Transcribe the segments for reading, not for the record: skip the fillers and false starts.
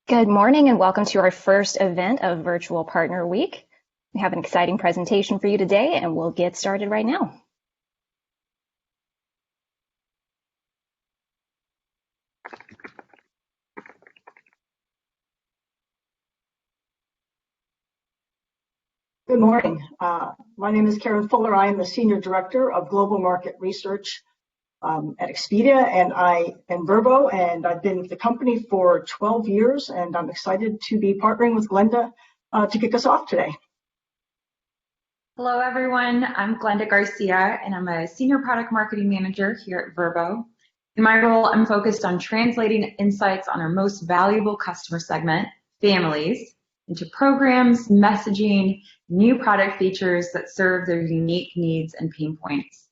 Good morning and welcome to our first event of Virtual Partner Week. We have an exciting presentation for you today and we'll get started right now. Good morning. My name is Karen Fuller. I am the Senior Director of Global Market Research at Expedia, and I am Verbo, and I've been with the company for 12 years, and I'm excited to be partnering with Glenda to kick us off today. Hello, everyone. I'm Glenda Garcia, and I'm a Senior Product Marketing Manager here at Verbo. In my role, I'm focused on translating insights on our most valuable customer segment, families, into programs, messaging, new product features that serve their unique needs and pain points.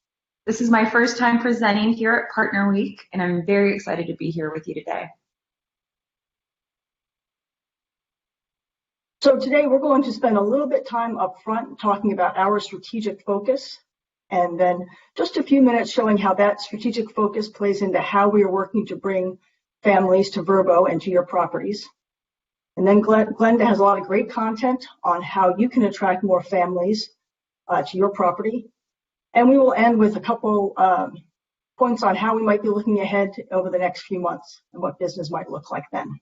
This is my first time presenting here at Partner Week, and I'm very excited to be here with you today. So today we're going to spend a little bit time up front talking about our strategic focus, and then just a few minutes showing how that strategic focus plays into how we are working to bring families to Verbo and to your properties. And then Glenda has a lot of great content on how you can attract more families to your property. And we will end with a couple points on how we might be looking ahead over the next few months and what business might look like then.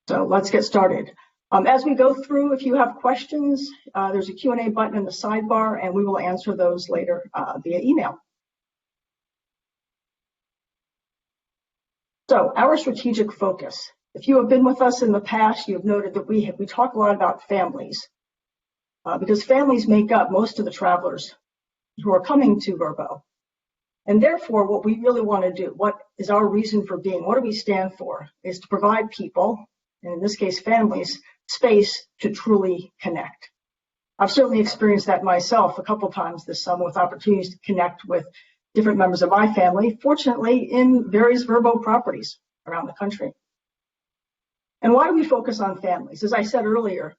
So let's get started. As we go through, if you have questions, there's a Q&A button in the sidebar, and we will answer those later via email. So our strategic focus. If you have been with us in the past, you have noted that we talk a lot about families because families make up most of the travelers who are coming to Verbo. And therefore, what we really want to do, what is our reason for being, what do we stand for, is to provide people, and in this case families, space to truly connect. I've certainly experienced that myself a couple times this summer with opportunities to connect with different members of my family, fortunately in various Verbo properties around the country. And why do we focus on families? As I said earlier,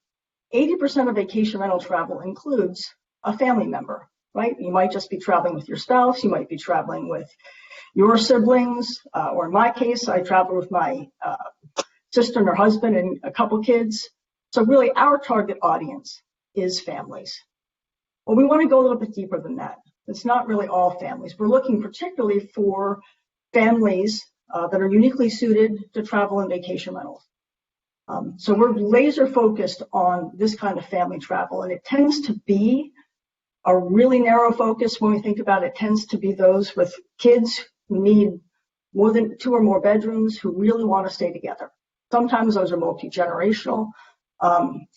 80% of vacation rental travel includes a family member, right? You might just be traveling with your spouse, you might be traveling with your siblings, or in my case, I travel with my sister and her husband and a couple kids. So really our target audience is families. Well, we want to go a little bit deeper than that. It's not really all families. We're looking particularly for families that are uniquely suited to travel and vacation rentals. So we're laser focused on this kind of family travel, and it tends to be a really narrow focus when we think about it. It tends to be those with kids who need more than 2 or more bedrooms, who really want to stay together. Sometimes those are multi-generational.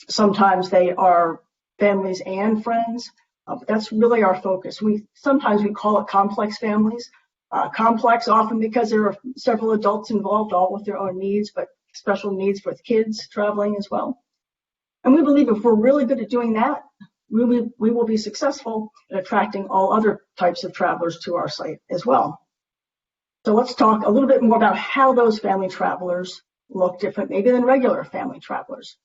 Sometimes they are families and friends, but that's really our focus. Sometimes we call it complex families. Complex often because there are several adults involved, all with their own needs, but special needs with kids traveling as well. And we believe if we're really good at doing that, we will be successful at attracting all other types of travelers to our site as well. So let's talk a little bit more about how those family travelers look different maybe than regular family travelers.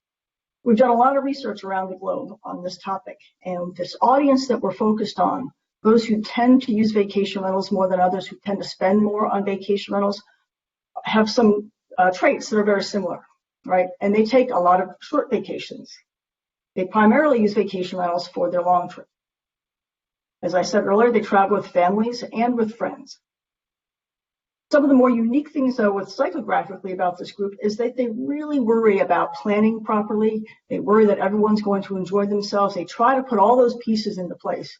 We've done a lot of research around the globe on this topic, and this audience that we're focused on, those who tend to use vacation rentals more than others, who tend to spend more on vacation rentals, have some traits that are very similar, right? And they take a lot of short vacations. They primarily use vacation rentals for their long trip. As I said earlier, they travel with families and with friends. Some of the more unique things, though, with psychographically about this group is that they really worry about planning properly. They worry that everyone's going to enjoy themselves. They try to put all those pieces into place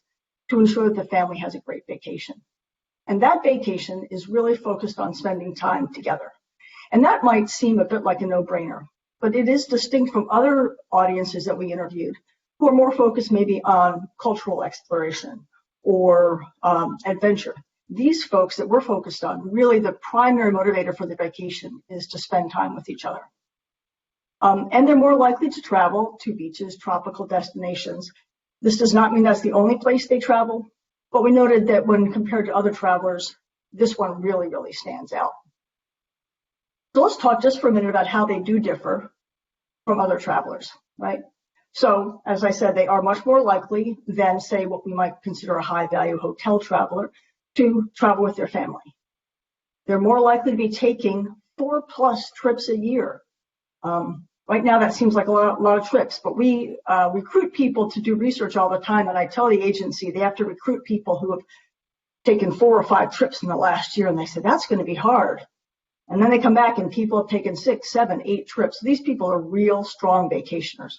to ensure that the family has a great vacation. And that vacation is really focused on spending time together. And that might seem a bit like a no-brainer, but it is distinct from other audiences that we interviewed who are more focused maybe on cultural exploration or adventure. These folks that we're focused on, really the primary motivator for the vacation is to spend time with each other. And they're more likely to travel to beaches, tropical destinations. This does not mean that's the only place they travel, but we noted that when compared to other travelers, this one really, really stands out. So let's talk just for a minute about how they do differ from other travelers, right? So as I said, they are much more likely than, say, what we might consider a high-value hotel traveler to travel with their family. They're more likely to be taking 4+ trips a year Right now, that seems like a lot of trips, but we recruit people to do research all the time, and I tell the agency they have to recruit people who have taken 4 or 5 trips in the last year, and they said, that's going to be hard. And then they come back and people have taken 6, 7, 8 trips. These people are real strong vacationers.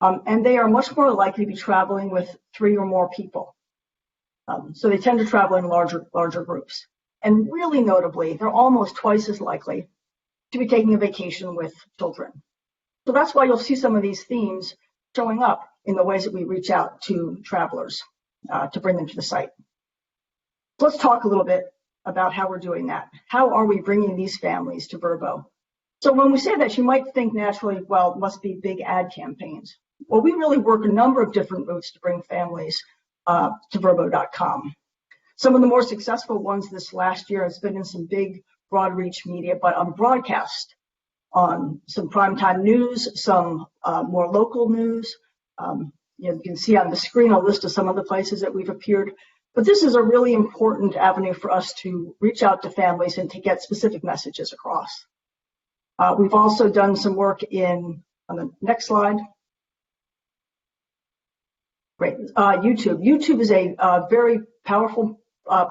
And they are much more likely to be traveling with 3 or more people. So they tend to travel in larger groups. And really notably, they're almost twice as likely to be taking a vacation with children. So that's why you'll see some of these themes showing up in the ways that we reach out to travelers to bring them to the site. So let's talk a little bit about how we're doing that. How are we bringing these families to Vrbo? So when we say that, you might think naturally, well, it must be big ad campaigns. Well, we really work a number of different routes to bring families to Vrbo.com. Some of the more successful ones this last year has been in some big broad reach media, but on broadcast, on some primetime news, some more local news. You can see on the screen a list of some of the places that we've appeared. But this is a really important avenue for us to reach out to families and to get specific messages across. We've also done some work on the next slide. Great, YouTube. YouTube is a very powerful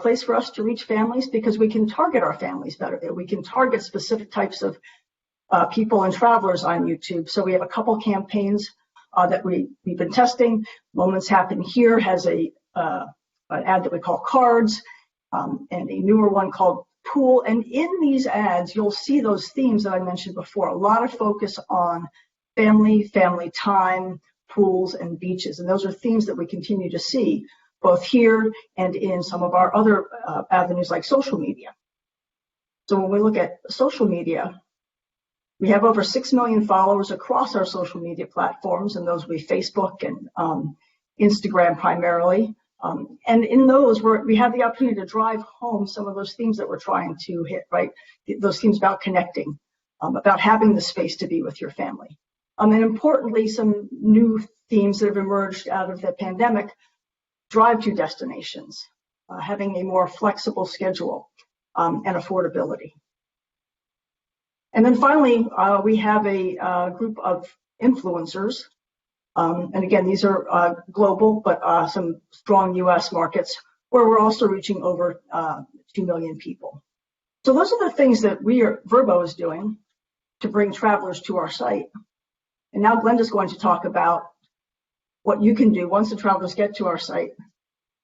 place for us to reach families because we can target our families better there. We can target specific types of people and travelers on YouTube. So we have a couple campaigns that we've been testing. Moments Happen Here has an ad that we call Cards, and a newer one called Pool. And in these ads, you'll see those themes that I mentioned before. A lot of focus on family time, pools, and beaches. And those are themes that we continue to see both here and in some of our other avenues like social media. So when we look at social media, we have over 6 million followers across our social media platforms, and those will be Facebook and Instagram primarily. And in those, we have the opportunity to drive home some of those themes that we're trying to hit, right? Those themes about connecting, about having the space to be with your family. And importantly, some new themes that have emerged out of the pandemic: drive-to destinations, having a more flexible schedule, and affordability. And then finally, we have a group of influencers. And again, these are global, but some strong US markets where we're also reaching over 2 million people. So those are the things that Vrbo is doing to bring travelers to our site. And now Glenda's going to talk about what you can do once the travelers get to our site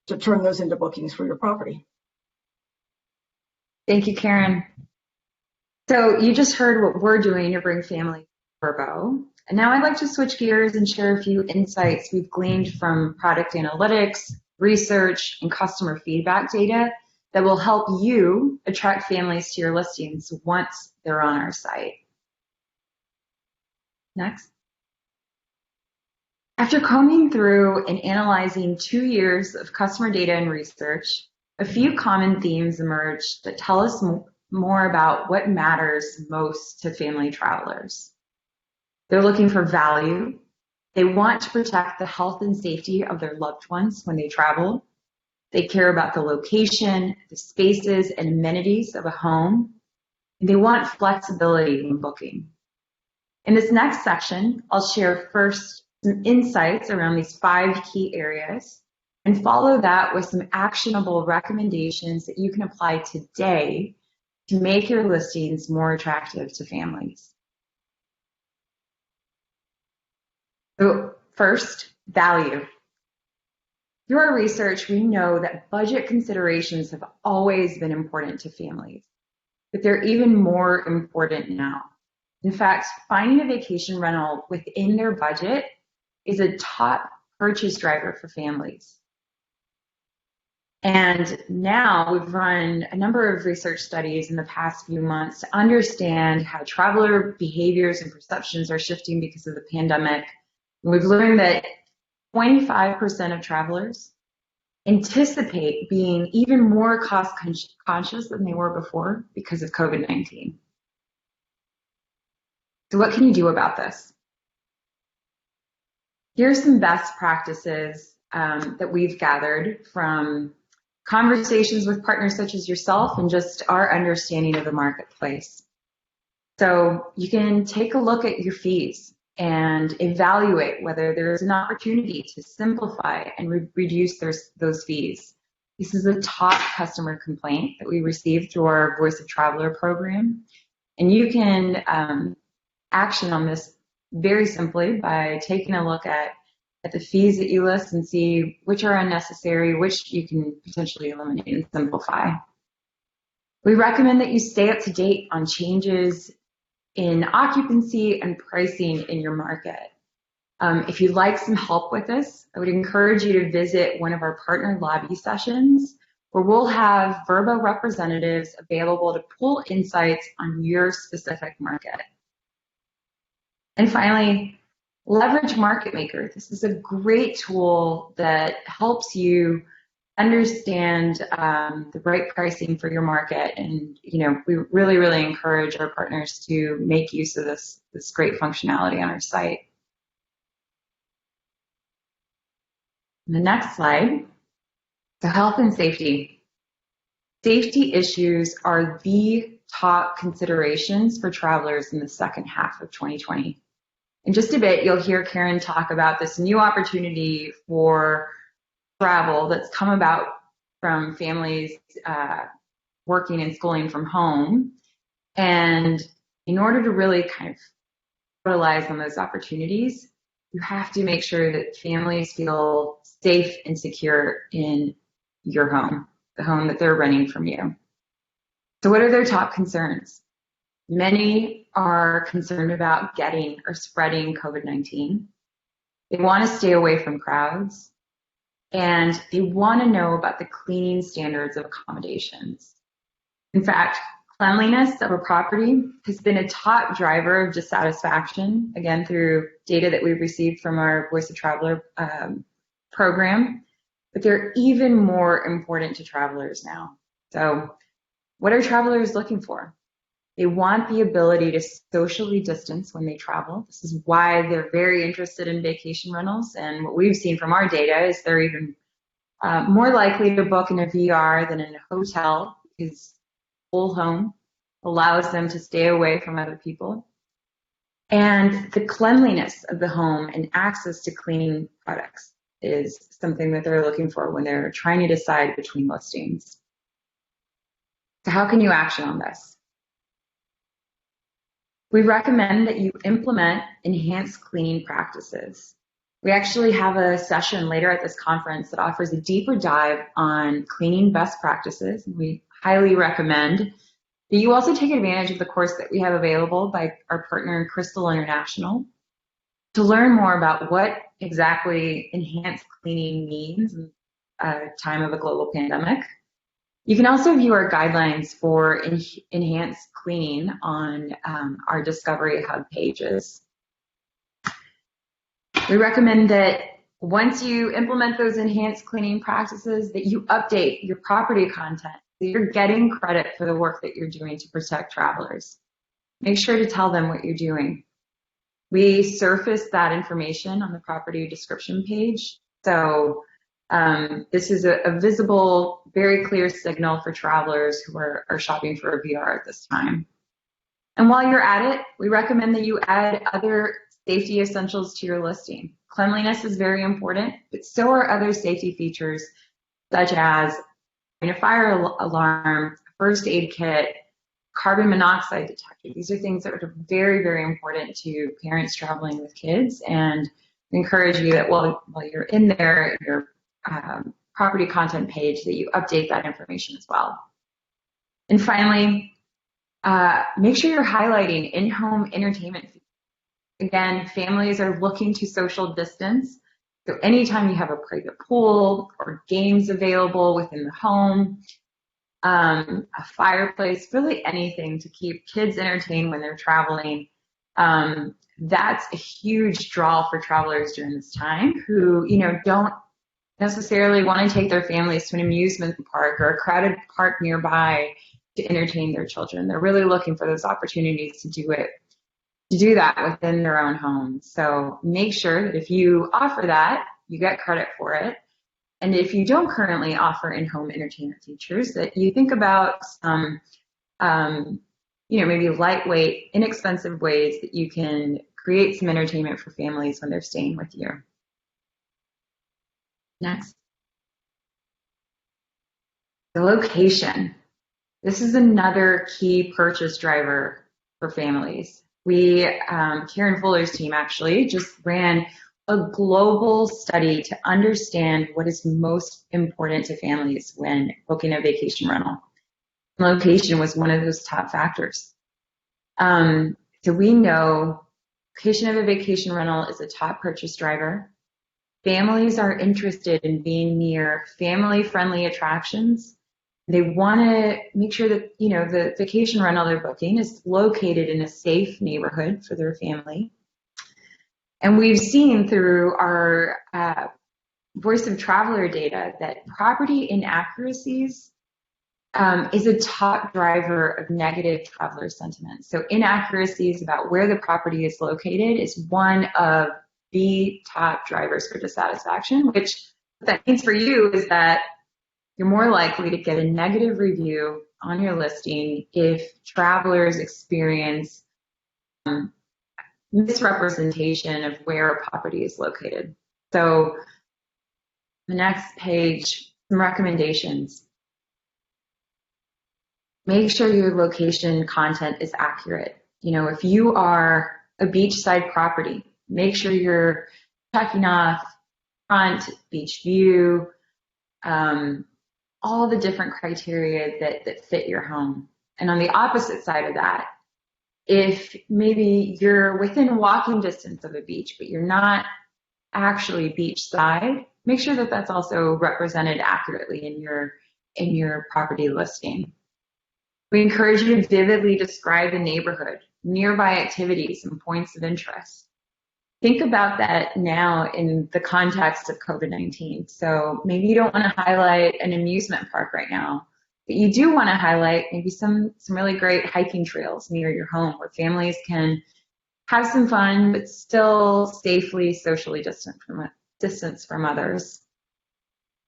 to turn those into bookings for your property. Thank you, Karen. So you just heard what we're doing to bring families to Vrbo. And now I'd like to switch gears and share a few insights we've gleaned from product analytics, research, and customer feedback data that will help you attract families to your listings once they're on our site. Next. After combing through and analyzing 2 years of customer data and research, a few common themes emerged that tell us more about what matters most to family travelers. They're looking for value. They want to protect the health and safety of their loved ones when they travel. They care about the location, the spaces and amenities of a home. And they want flexibility when booking. In this next section, I'll share first some insights around these 5 key areas and follow that with some actionable recommendations that you can apply today to make your listings more attractive to families. So first, value. Through our research, we know that budget considerations have always been important to families, but they're even more important now. In fact, finding a vacation rental within their budget is a top purchase driver for families. And now we've run a number of research studies in the past few months to understand how traveler behaviors and perceptions are shifting because of the pandemic. And we've learned that 25% of travelers anticipate being even more cost conscious than they were before because of COVID-19. So what can you do about this? Here's some best practices that we've gathered from conversations with partners such as yourself and just our understanding of the marketplace. So you can take a look at your fees and evaluate whether there's an opportunity to simplify and reduce those fees. This is a top customer complaint that we receive through our Voice of Traveler program. And you can action on this very simply by taking a look at the fees that you list and see which are unnecessary, which you can potentially eliminate and simplify. We recommend that you stay up to date on changes in occupancy and pricing in your market. If you'd like some help with this, I would encourage you to visit one of our partner lobby sessions where we'll have Vrbo representatives available to pull insights on your specific market. And finally, leverage Market Maker. This is a great tool that helps you understand the right pricing for your market. And we really, really encourage our partners to make use of this great functionality on our site. The next slide, so health and safety. Safety issues are the top considerations for travelers in the second half of 2020. In just a bit, you'll hear Karen talk about this new opportunity for travel that's come about from families working and schooling from home. And in order to really kind of capitalize on those opportunities, you have to make sure that families feel safe and secure in your home, the home that they're renting from you. So what are their top concerns? Many are concerned about getting or spreading COVID-19. They want to stay away from crowds, and they want to know about the cleaning standards of accommodations. In fact, cleanliness of a property has been a top driver of dissatisfaction, again, through data that we've received from our Voice of Traveler program, but they're even more important to travelers now. So what are travelers looking for? They want the ability to socially distance when they travel. This is why they're very interested in vacation rentals. And what we've seen from our data is they're even more likely to book in a VR than in a hotel, because whole home allows them to stay away from other people. And the cleanliness of the home and access to cleaning products is something that they're looking for when they're trying to decide between listings. So how can you action on this? We recommend that you implement enhanced cleaning practices. We actually have a session later at this conference that offers a deeper dive on cleaning best practices. We highly recommend that you also take advantage of the course that we have available by our partner Crystal International to learn more about what exactly enhanced cleaning means in a time of a global pandemic. You can also view our guidelines for enhanced cleaning on our Discovery Hub pages. We recommend that once you implement those enhanced cleaning practices, that you update your property content so you're getting credit for the work that you're doing to protect travelers. Make sure to tell them what you're doing. We surface that information on the property description page. So this is a visible, very clear signal for travelers who are shopping for a VR at this time. And while you're at it, we recommend that you add other safety essentials to your listing. Cleanliness is very important, but so are other safety features such as a fire alarm, first aid kit, carbon monoxide detector. These are things that are very, very important to parents traveling with kids, and we encourage you that while you're in there, your property content page, that you update that information as well. And finally, make sure you're highlighting in-home entertainment. Again, families are looking to social distance. So anytime you have a private pool or games available within the home, a fireplace, really anything to keep kids entertained when they're traveling, that's a huge draw for travelers during this time who, don't necessarily want to take their families to an amusement park or a crowded park nearby to entertain their children. They're really looking for those opportunities to do that within their own home. So make sure that if you offer that, you get credit for it. And if you don't currently offer in-home entertainment features, that you think about some, maybe lightweight, inexpensive ways that you can create some entertainment for families when they're staying with you. Next. The location. This is another key purchase driver for families. Karen Fuller's team actually just ran a global study to understand what is most important to families when booking a vacation rental. Location was one of those top factors. So we know location of a vacation rental is a top purchase driver. Families are interested in being near family-friendly attractions. They want to make sure that, the vacation rental they're booking is located in a safe neighborhood for their family. And we've seen through our Voice of Traveler data that property inaccuracies is a top driver of negative traveler sentiment. So inaccuracies about where the property is located is one of the top drivers for dissatisfaction, which what that means for you is that you're more likely to get a negative review on your listing if travelers experience misrepresentation of where a property is located. So the next page, some recommendations. Make sure your location content is accurate. If you are a beachside property, make sure you're checking off front, beach view, all the different criteria that fit your home. And on the opposite side of that, if maybe you're within walking distance of a beach, but you're not actually beachside, make sure that that's also represented accurately in your property listing. We encourage you to vividly describe the neighborhood, nearby activities, and points of interest. Think about that now in the context of COVID-19. So maybe you don't want to highlight an amusement park right now, but you do want to highlight maybe some really great hiking trails near your home where families can have some fun, but still safely socially distant from others.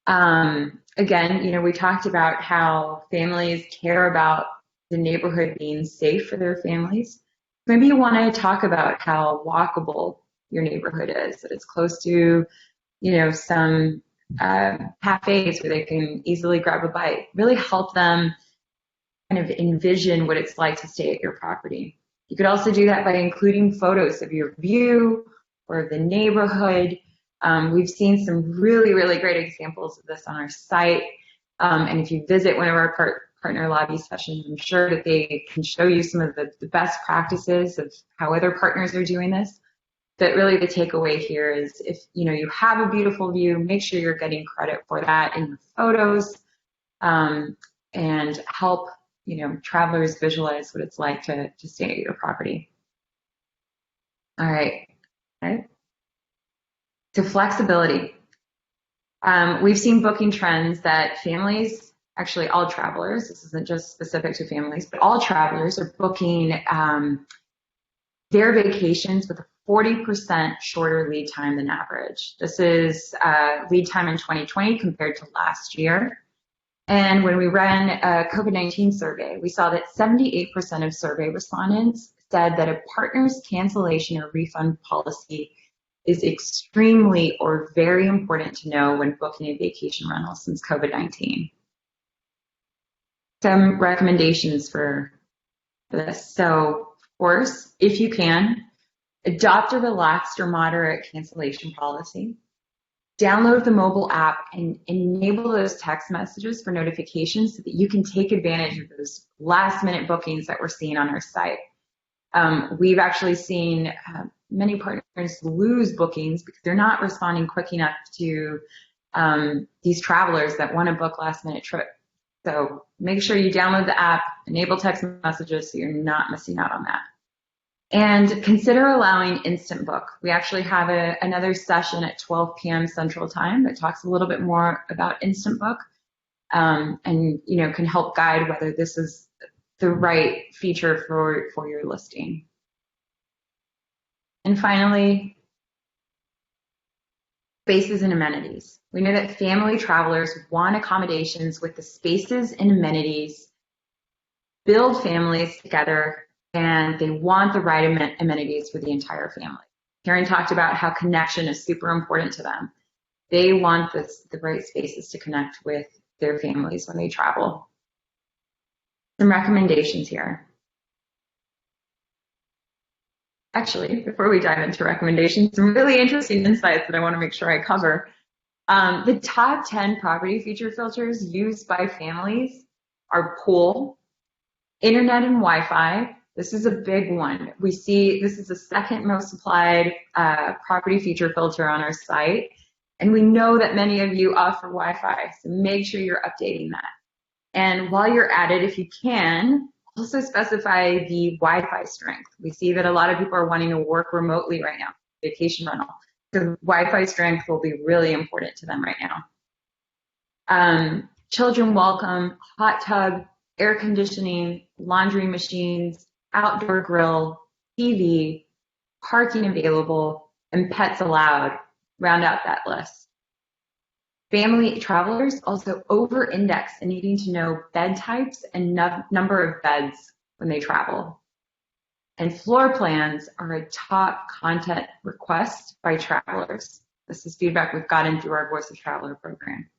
Again, we talked about how families care about the neighborhood being safe for their families. Maybe you want to talk about how walkable your neighborhood is, that it's close to, some cafes where they can easily grab a bite. Really help them kind of envision what it's like to stay at your property. You could also do that by including photos of your view or of the neighborhood. We've seen some really, really great examples of this on our site. And if you visit one of our partner lobby sessions, I'm sure that they can show you some of the best practices of how other partners are doing this. But really the takeaway here is if you have a beautiful view, make sure you're getting credit for that in your photos, and help travelers visualize what it's like to stay at your property. All right. Okay. So flexibility. We've seen booking trends that families, actually all travelers, this isn't just specific to families, but all travelers are booking their vacations with a 40% shorter lead time than average. This is lead time in 2020 compared to last year. And when we ran a COVID-19 survey, we saw that 78% of survey respondents said that a partner's cancellation or refund policy is extremely or very important to know when booking a vacation rental since COVID-19. Some recommendations for this. So, of course, if you can, adopt a relaxed or moderate cancellation policy. Download the mobile app and enable those text messages for notifications so that you can take advantage of those last-minute bookings that we're seeing on our site. We've actually seen many partners lose bookings because they're not responding quick enough to these travelers that want to book last-minute trips. So make sure you download the app, enable text messages so you're not missing out on that. And consider allowing instant book. We actually have another session at 12 p.m. Central Time that talks a little bit more about instant book, and can help guide whether this is the right feature for your listing. And finally, spaces and amenities. We know that family travelers want accommodations with the spaces and amenities build families together, and they want the right amenities for the entire family. Karen talked about how connection is super important to them. They want the right spaces to connect with their families when they travel. Some recommendations here. Actually, before we dive into recommendations, some really interesting insights that I want to make sure I cover. The top 10 property feature filters used by families are pool, internet and Wi-Fi. This is a big one. We see this is the second most applied property feature filter on our site. And we know that many of you offer Wi-Fi, so make sure you're updating that. And while you're at it, if you can, also specify the Wi-Fi strength. We see that a lot of people are wanting to work remotely right now, vacation rental. So Wi-Fi strength will be really important to them right now. Children welcome, hot tub, air conditioning, laundry machines, outdoor grill, TV, parking available, and pets allowed. Round out that list. Family travelers also over-index in needing to know bed types and number of beds when they travel. And floor plans are a top content request by travelers. This is feedback we've gotten through our Voice of Traveler program.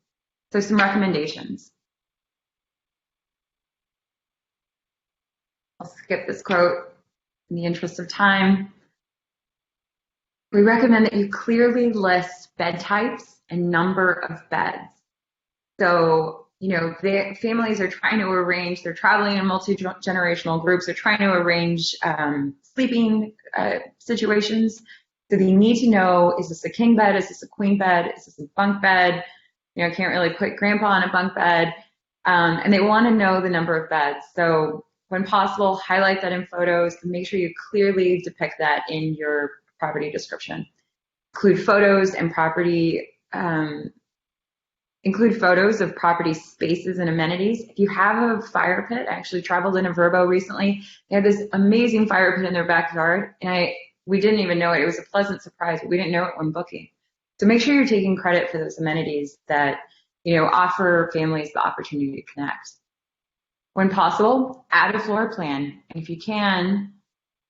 So some recommendations. I'll skip this quote in the interest of time. We recommend that you clearly list bed types and number of beds. So, families are trying to arrange, they're traveling in multi-generational groups, they're trying to arrange sleeping situations. So they need to know, is this a king bed? Is this a queen bed? Is this a bunk bed? Can't really put grandpa on a bunk bed. And they want to know the number of beds. So when possible, highlight that in photos and make sure you clearly depict that in your property description. Include photos of property spaces and amenities. If you have a fire pit, I actually traveled in a Vrbo recently. They had this amazing fire pit in their backyard, and we didn't even know it. It was a pleasant surprise, but we didn't know it when booking. So make sure you're taking credit for those amenities that offer families the opportunity to connect. When possible, add a floor plan, and if you can,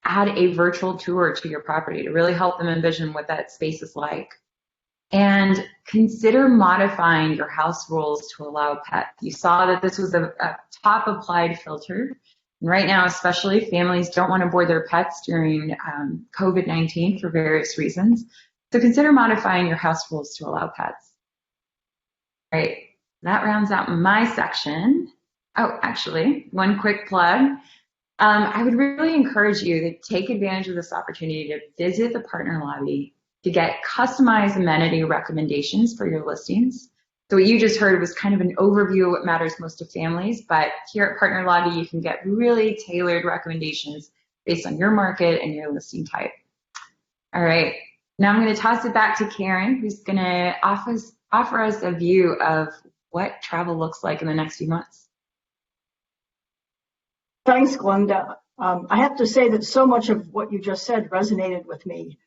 add a virtual tour to your property to really help them envision what that space is like. And consider modifying your house rules to allow pets. You saw that this was a top applied filter. And right now, especially, families don't want to board their pets during COVID-19 for various reasons. So consider modifying your house rules to allow pets. All right, that rounds out my section. Oh, actually, one quick plug. I would really encourage you to take advantage of this opportunity to visit the partner lobby to get customized amenity recommendations for your listings. So what you just heard was kind of an overview of what matters most to families, but here at Partner Lobby, you can get really tailored recommendations based on your market and your listing type. All right, now I'm going to toss it back to Karen, who's going to offer us a view of what travel looks like in the next few months. Thanks, Glenda. I have to say that so much of what you just said resonated with me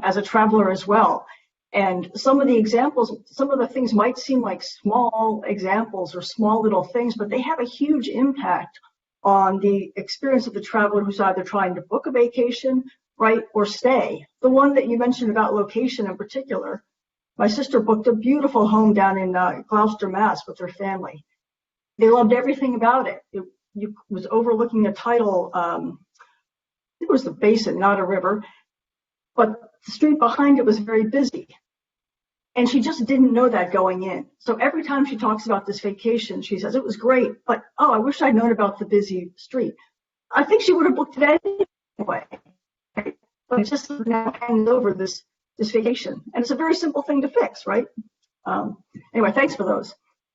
as a traveler as well. And some of the examples, some of the things might seem like small examples or small little things, but they have a huge impact on the experience of the traveler who's either trying to book a vacation, right, or stay. The one that you mentioned about location in particular, my sister booked a beautiful home down in Gloucester, Mass. With her family. They loved everything about it. It was overlooking a tidal, it was the basin, not a river, but the street behind it was very busy. And she just didn't know that going in. So every time she talks about this vacation, she says, it was great, but I wish I'd known about the busy street. I think she would have booked it anyway. Right? But it just now hangs over this vacation. And it's a very simple thing to fix, right? Anyway, thanks for those.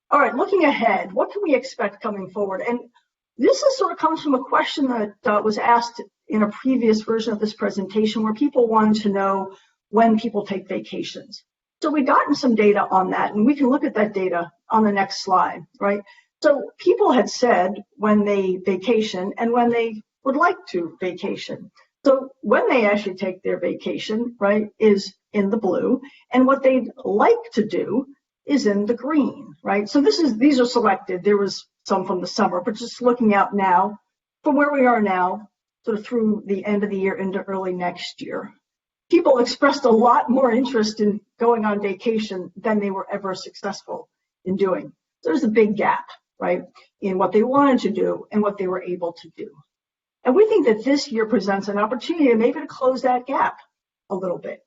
All right, looking ahead, what can we expect coming forward? And this is sort of comes from a question that was asked in a previous version of this presentation where people wanted to know when people take vacations. So we've gotten some data on that, and we can look at that data on the next slide, right? So people had said when they vacation and when they would like to vacation. So when they actually take their vacation, right, is in the blue, and what they'd like to do is in the green, right? So these are selected. There was some from the summer, but just looking out now, from where we are now, sort of through the end of the year into early next year, people expressed a lot more interest in going on vacation than they were ever successful in doing. There's a big gap, right, in what they wanted to do and what they were able to do. And we think that this year presents an opportunity maybe to close that gap a little bit.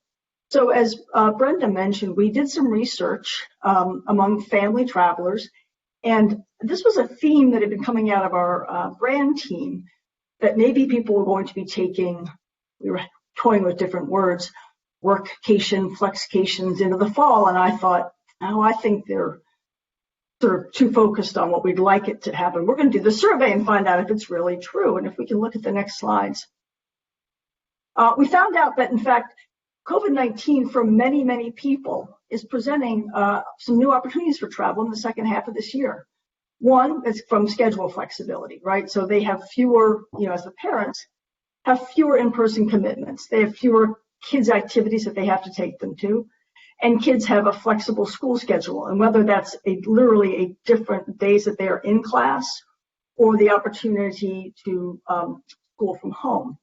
So as Brenda mentioned, we did some research among family travelers, and this was a theme that had been coming out of our brand team, that maybe people were going to be taking, we were toying with different words, workcation, flexcations into the fall. And I thought, oh, I think they're sort of too focused on what we'd like it to happen. We're going to do the survey and find out if it's really true. And if we can look at the next slides. We found out that, in fact, COVID-19 for many, many people is presenting some new opportunities for travel in the second half of this year. One is from schedule flexibility, right? So they have fewer, as the parents, have fewer in-person commitments. They have fewer kids' activities that they have to take them to. And kids have a flexible school schedule. And whether that's literally a different days that they are in class or the opportunity to school from home.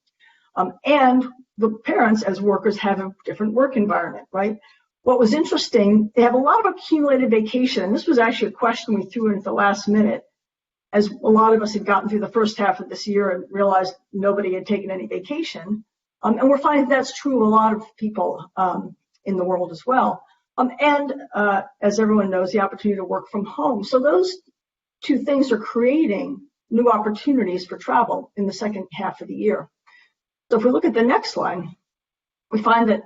And the parents as workers have a different work environment, right? What was interesting, they have a lot of accumulated vacation. And this was actually a question we threw in at the last minute, as a lot of us had gotten through the first half of this year and realized nobody had taken any vacation. And we're finding that's true of a lot of people in the world as well. And as everyone knows, the opportunity to work from home. So those two things are creating new opportunities for travel in the second half of the year. So if we look at the next slide, we find that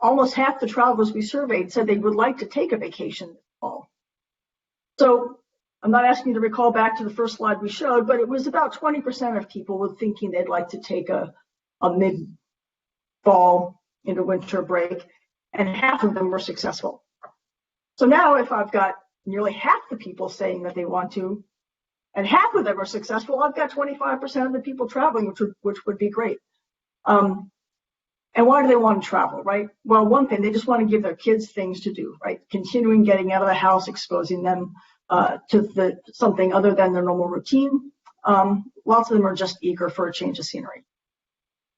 almost half the travelers we surveyed said they would like to take a vacation this fall. So I'm not asking you to recall back to the first slide we showed, but it was about 20% of people were thinking they'd like to take a mid-fall into winter break, and half of them were successful. So now if I've got nearly half the people saying that they want to, and half of them are successful, I've got 25% of the people traveling, which would be great. And why do they want to travel, right? Well, one thing, they just want to give their kids things to do, right? Continuing getting out of the house, exposing them to something other than their normal routine. Lots of them are just eager for a change of scenery.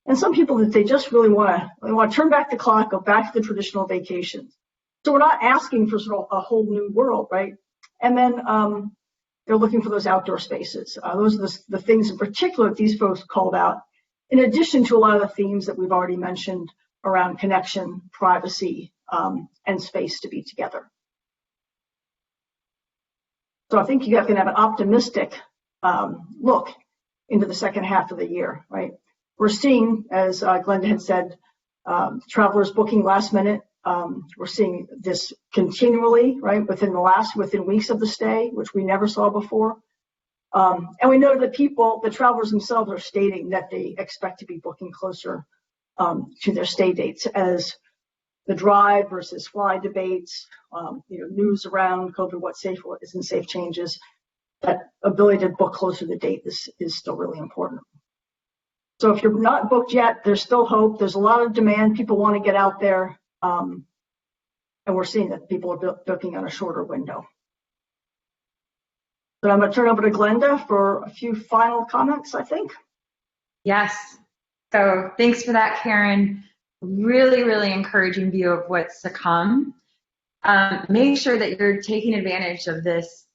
And some people that they just really want to turn back the clock, go back to the traditional vacations. So we're not asking for sort of a whole new world, right? And then they're looking for those outdoor spaces. Those are the things in particular that these folks called out, in addition to a lot of the themes that we've already mentioned around connection, privacy, and space to be together. So I think you guys can have an optimistic look into the second half of the year, right? We're seeing, as Glenda had said, travelers booking last minute. We're seeing this continually, right, within weeks of the stay, which we never saw before. And we know that the travelers themselves are stating that they expect to be booking closer to their stay dates as the drive versus fly debates, news around COVID, what's safe, what isn't safe changes. That ability to book closer to the date is still really important. So if you're not booked yet, there's still hope. There's a lot of demand. People want to get out there. And we're seeing that people are booking on a shorter window. So I'm going to turn over to Glenda for a few final comments, I think. Yes. So thanks for that, Karen. Really, really encouraging view of what's to come. Make sure that you're taking advantage of this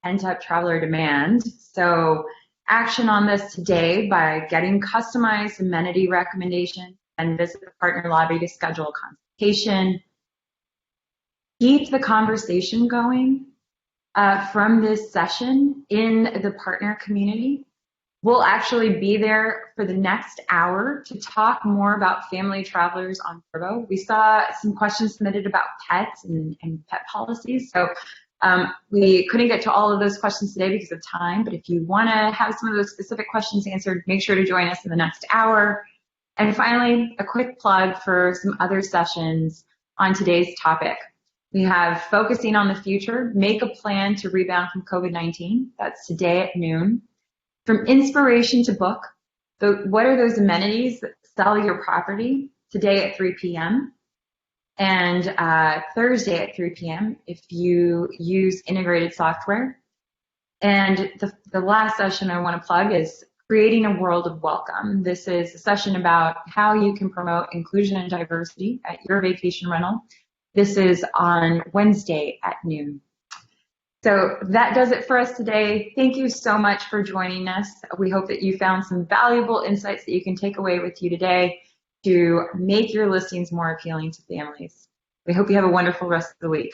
pent-up traveler demand. So action on this today by getting customized amenity recommendations and visit the partner lobby to schedule a consultation. Keep the conversation going from this session in the partner community. We'll actually be there for the next hour to talk more about family travelers on Vrbo. We saw some questions submitted about pets and pet policies. So we couldn't get to all of those questions today because of time, but if you want to have some of those specific questions answered, make sure to join us in the next hour. And finally, a quick plug for some other sessions on today's topic. We have Focusing on the Future, Make a Plan to Rebound from COVID-19. That's today at noon. From Inspiration to Book, what are those amenities that sell your property? Today at 3 p.m. And Thursday at 3 p.m. if you use integrated software. And the last session I want to plug is Creating a World of Welcome. This is a session about how you can promote inclusion and diversity at your vacation rental. This is on Wednesday at noon. So that does it for us today. Thank you so much for joining us. We hope that you found some valuable insights that you can take away with you today to make your listings more appealing to families. We hope you have a wonderful rest of the week.